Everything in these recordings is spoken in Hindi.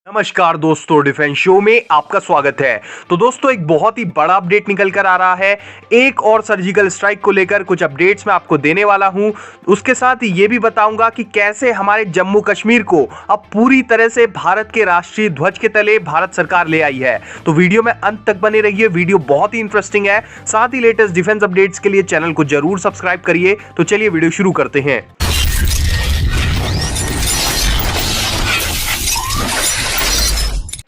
नमस्कार दोस्तों, डिफेंस शो में आपका स्वागत है। तो दोस्तों, एक बहुत ही बड़ा अपडेट निकल कर आ रहा है। एक और सर्जिकल स्ट्राइक को लेकर कुछ अपडेट्स मैं आपको देने वाला हूं। उसके साथ ही ये भी बताऊंगा कि कैसे हमारे जम्मू कश्मीर को अब पूरी तरह से भारत के राष्ट्रीय ध्वज के तले भारत सरकार ले आई है। तो वीडियो में अंत तक बने रहिए, वीडियो बहुत ही इंटरेस्टिंग है। साथ ही लेटेस्ट डिफेंस अपडेट्स के लिए चैनल को जरूर सब्सक्राइब करिए। तो चलिए वीडियो शुरू करते हैं।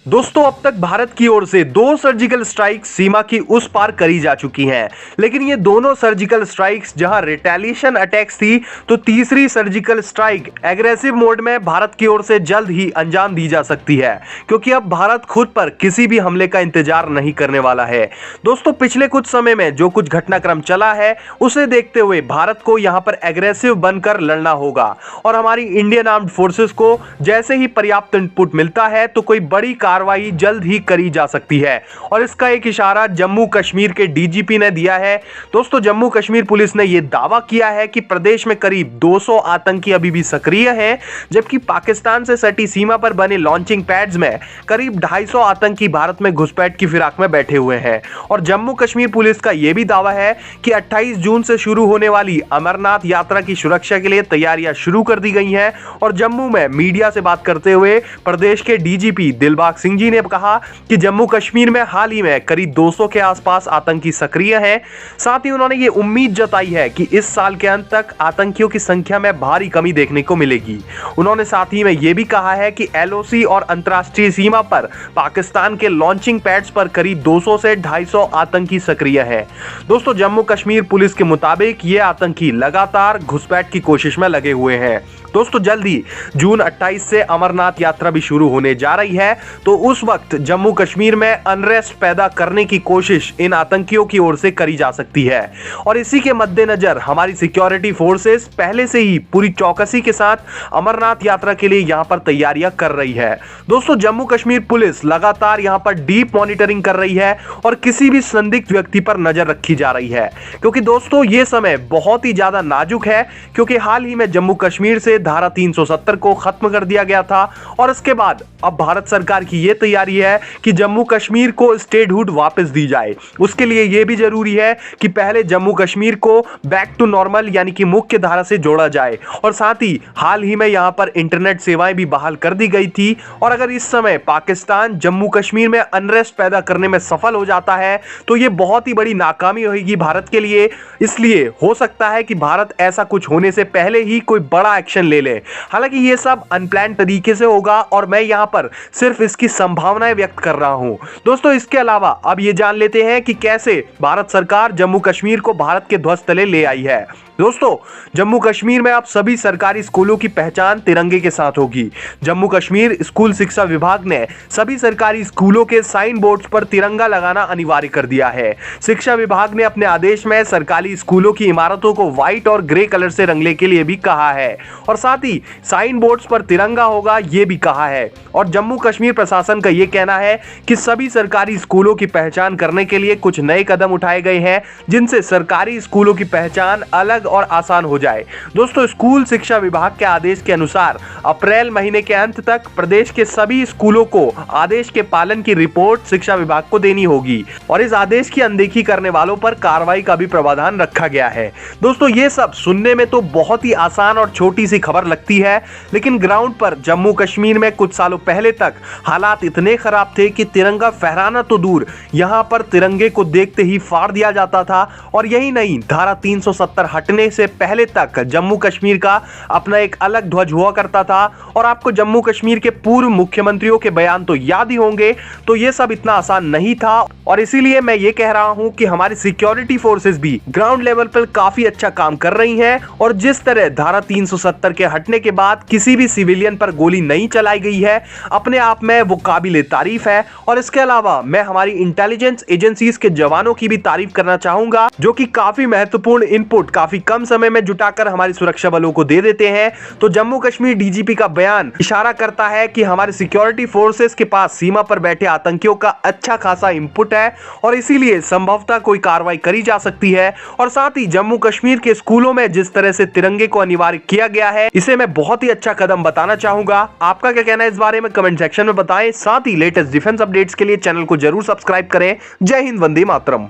दोस्तों, अब तक भारत की ओर से 2 सर्जिकल स्ट्राइक सीमा की उस पार करी जा चुकी हैं, लेकिन ये दोनों सर्जिकल स्ट्राइक्स जहां रिटेलिएशन अटैक्स थी, तो तीसरी सर्जिकल स्ट्राइक एग्रेसिव मोड में भारत की ओर से जल्द ही अंजाम दी जा सकती है, क्योंकि अब भारत खुद पर किसी भी हमले का इंतजार नहीं करने वाला है। दोस्तों, पिछले कुछ समय में जो कुछ घटनाक्रम चला है, उसे देखते हुए भारत को यहां पर एग्रेसिव बनकर लड़ना होगा और हमारी इंडियन आर्म्ड फोर्सेस को जैसे ही पर्याप्त इनपुट मिलता है तो कोई बड़ी कार्रवाई जल्द ही करी जा सकती है। और इसका एक इशारा जम्मू कश्मीर के डीजीपी ने दिया है। दोस्तों, जम्मू कश्मीर पुलिस ने यह दावा किया है कि प्रदेश में करीब 200 आतंकी अभी भी सक्रिय हैं, जबकि पाकिस्तान से सटी सीमा पर बने लॉन्चिंग पैड्स में करीब 250 आतंकी भारत में घुसपैठ की फिराक में बैठे हुए हैं। और जम्मू कश्मीर पुलिस का यह भी दावा है कि 28 जून से शुरू होने वाली अमरनाथ यात्रा की सुरक्षा के लिए तैयारियां शुरू कर दी गई हैं। और जम्मू में मीडिया से बात करते हुए प्रदेश के डीजीपी दिलबाग सिंह जी ने कहा कि जम्मू कश्मीर में हाल ही में करीब 200 के आसपास आतंकी सक्रिय हैं। साथ ही उन्होंने ये उम्मीद जताई है कि इस साल के अंत तक आतंकियों की संख्या में भारी कमी देखने को मिलेगी। उन्होंने साथ ही में ये भी कहा है कि एलओसी और अंतर्राष्ट्रीय सीमा पर पाकिस्तान के लॉन्चिंग पैड्स पर करीब 200 से 250 आतंकी सक्रिय हैं। दोस्तों, जम्मू कश्मीर पुलिस के मुताबिक ये आतंकी लगातार घुसपैठ की कोशिश में लगे हुए हैं। दोस्तों, जल्दी जून 28 से अमरनाथ यात्रा भी शुरू होने जा रही है, तो उस वक्त जम्मू कश्मीर में अनरेस्ट पैदा करने की कोशिश इन आतंकियों की ओर से करी जा सकती है। और इसी के मद्देनजर हमारी सिक्योरिटी फोर्सेस पहले से ही पूरी चौकसी के साथ अमरनाथ यात्रा के लिए यहां पर तैयारियां कर रही है। दोस्तों, जम्मू कश्मीर पुलिस लगातार यहां पर डीप मॉनिटरिंग कर रही है और किसी भी संदिग्ध व्यक्ति पर नजर रखी जा रही है, क्योंकि दोस्तों ये समय बहुत ही ज्यादा नाजुक है, क्योंकि हाल ही में जम्मू कश्मीर से धारा 370 को खत्म कर दिया गया था। और इसके बाद अब भारत सरकार की यह तैयारी है कि जम्मू कश्मीर को स्टेटहुड वापस दी जाए। उसके लिए यह भी जरूरी है कि पहले जम्मू कश्मीर को बैक टू नॉर्मल यानी कि मुख्य धारा से जोड़ा जाए। और साथ ही हाल ही में यहां पर इंटरनेट सेवाएं भी बहाल कर दी गई थी। और अगर इस समय पाकिस्तान जम्मू कश्मीर में अनरेस्ट पैदा करने में सफल हो जाता है तो यह बहुत ही बड़ी नाकामी होगी भारत के लिए। इसलिए हो सकता है कि भारत ऐसा कुछ होने से पहले ही कोई बड़ा एक्शन ले ले। हालांकि यह सब अनप्लान्ड तरीके से होगा और मैं यहां पर सिर्फ इसकी संभावनाएं व्यक्त कर रहा हूं। दोस्तों, इसके अलावा अब ये जान लेते हैं कि कैसे भारत सरकार जम्मू कश्मीर को भारत के ध्वज तले ले आई है। दोस्तों, जम्मू कश्मीर में अब सभी सरकारी स्कूलों की पहचान तिरंगे के साथ होगी। जम्मू कश्मीर स्कूल शिक्षा विभाग ने सभी सरकारी स्कूलों के साइन बोर्ड्स पर तिरंगा लगाना अनिवार्य कर दिया है। शिक्षा विभाग ने अपने आदेश में सरकारी स्कूलों की इमारतों को व्हाइट और ग्रे कलर से रंगने के लिए भी कहा है और साथ ही साइन बोर्ड्स पर तिरंगा होगा ये भी कहा है। और जम्मू कश्मीर प्रशासन का यह कहना है कि सभी सरकारी स्कूलों की पहचान करने के लिए कुछ नए कदम उठाए गए हैं, जिनसे सरकारी स्कूलों की पहचान अलग और आसान हो जाए। दोस्तों, स्कूल शिक्षा विभाग के आदेश के अनुसार अप्रैल महीने के अंत तक प्रदेश के सभी स्कूलों को आदेश के पालन की रिपोर्ट शिक्षा विभाग को देनी होगी और इस आदेश की अनदेखी करने वालों पर कार्रवाई का भी प्रावधान रखा गया है। दोस्तों, ये सब सुनने में तो बहुत ही आसान और छोटी सी खबर लगती है, लेकिन ग्राउंड पर जम्मू कश्मीर में कुछ सालों पहले तक हालात इतने खराब थे कि तिरंगा फहराना तो दूर, यहां पर तिरंगे को देखते ही फाड़ दिया जाता था। और यही नहीं, धारा 370 हटने से पहले तक जम्मू कश्मीर का अपना एक अलग ध्वज हुआ करता था। और आपको जम्मू कश्मीर के पूर्व मुख्यमंत्रियों के बयान तो याद ही होंगे। तो ये सब इतना आसान नहीं था और इसीलिए मैं ये कह रहा हूं कि हमारी सिक्योरिटी फोर्सेस भी ग्राउंड लेवल पर काफी अच्छा काम कर रही हैं। और जिस तरह धारा 370 के हटने के बाद किसी भी सिविलियन पर गोली नहीं चलाई गई है, अपने आप में वो काबिले तारीफ है। और इसके अलावा मैं हमारी इंटेलिजेंस एजेंसीज के जवानों की भी तारीफ करना चाहूंगा, जो कि काफी महत्वपूर्ण इनपुट काफी कम समय में जुटाकर हमारी सुरक्षा बलों को दे देते हैं। तो जम्मू कश्मीर डीजीपी का बयान इशारा करता है कि हमारे सिक्योरिटी फोर्सेस के पास सीमा पर बैठे आतंकियों का अच्छा खासा इनपुट है और इसीलिए संभवतः कोई कार्रवाई करी जा सकती है। और साथ ही जम्मू कश्मीर के स्कूलों में जिस तरह से तिरंगे को अनिवार्य किया गया है, इसे मैं बहुत ही अच्छा कदम बताना चाहूंगा। आपका क्या कहना है इस बारे में कमेंट सेक्शन में बताएं। साथ ही लेटेस्ट डिफेंस अपडेट्स के लिए चैनल को जरूर सब्सक्राइब करें। जय हिंद, वंदे मातरम।